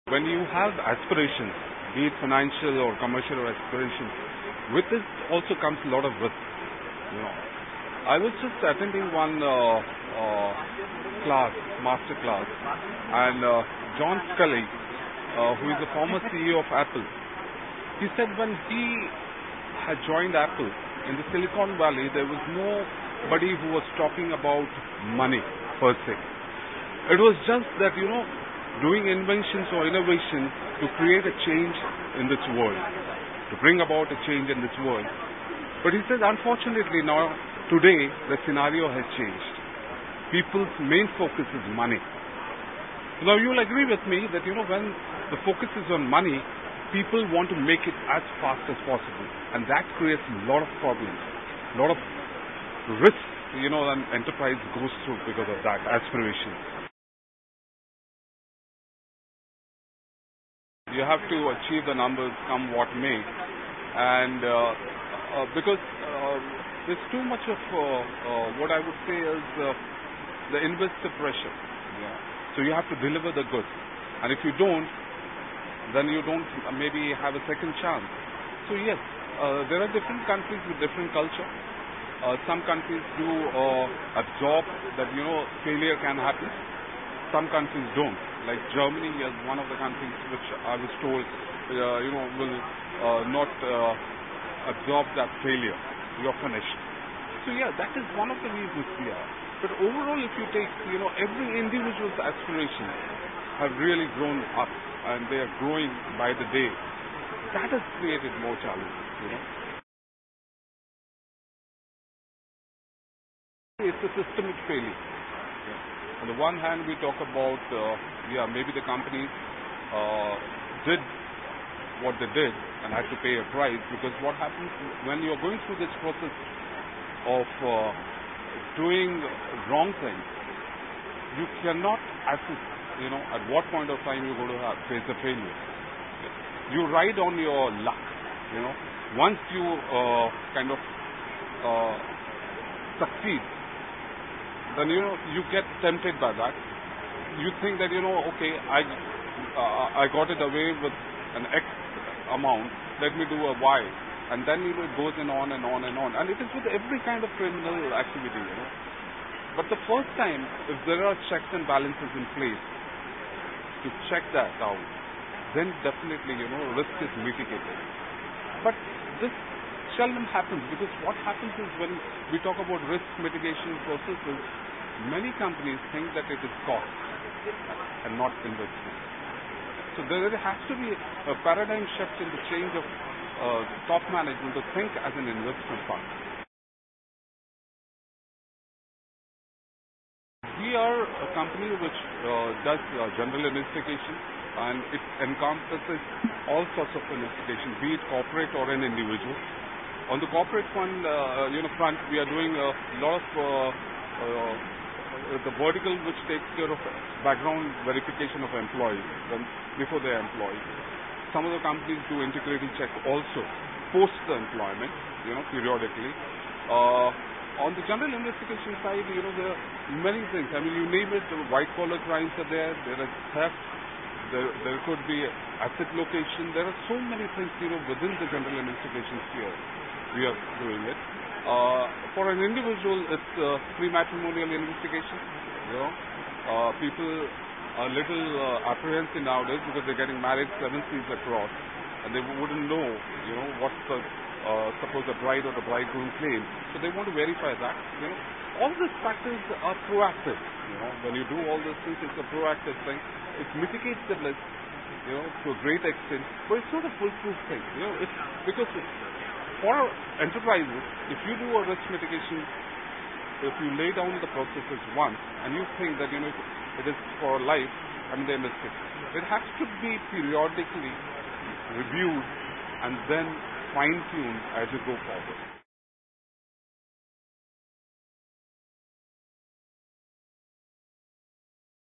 When you have aspirations, be it financial or commercial or aspirations, with this also comes a lot of risk. I was just attending one master class, and John Scully, who is the former CEO of Apple, he said when he had joined Apple in the Silicon Valley, there was nobody who was talking about money per se. It was just that, doing inventions or innovations to create a change in this world, to bring about a change in this world. But he said, unfortunately now, today, the scenario has changed. People's main focus is money. Now, you'll agree with me that, when the focus is on money, people want to make it as fast as possible. And that creates a lot of problems, a lot of risks, an enterprise goes through because of that aspiration. You have to achieve the numbers come what may, and because there's too much of what I would say is the investor pressure. So you have to deliver the goods, and if you don't, then you don't maybe have a second chance. So yes, there are different countries with different culture. Some countries do absorb that failure can happen. Some countries don't. Like Germany is one of the countries which I was told, will not absorb that failure. You're finished. So yeah, that is one of the reasons we are. But overall, if you take, every individual's aspirations have really grown up, and they are growing by the day. That has created more challenges. It's a systemic failure. On the one hand, we talk about, maybe the companies did what they did and had to pay a price, because what happens when you're going through this process of doing wrong things, you cannot assess, at what point of time you're going to face a failure. You ride on your luck, Once you succeed, then you get tempted by that. You think that okay, I got it away with an X amount, let me do a Y, and then it goes on and on and on, and it is with every kind of criminal activity. But the first time, if there are checks and balances in place to check that out, then definitely risk is mitigated. But this seldom happens, because what happens is when we talk about risk mitigation processes, many companies think that it is cost and not investment. So there has to be a paradigm shift in the change of top management to think as an investment fund. We are a company which does general investigation, and it encompasses all sorts of investigation, be it corporate or an individual. On the corporate front, we are doing a lot of the vertical which takes care of background verification of employees before they are employed. Some of the companies do integrity check also post the employment, periodically. On the general investigation side, there are many things. I mean, you name it, white collar crimes are there. There is theft. There could be asset location. There are so many things, within the general investigation sphere. We are doing it. For an individual, it's pre-matrimonial investigation. People are little apprehensive nowadays because they're getting married 7 seas across, and they wouldn't know, what's the suppose the bride or the bridegroom claim. So they want to verify that. All these factors are proactive. When you do all these things, it's a proactive thing. It mitigates the risk, to a great extent, but it's not a foolproof thing. Because for enterprises, if you do a risk mitigation, if you lay down the processes once and you think that it is for life, then it has to be periodically reviewed and then fine-tuned as you go forward.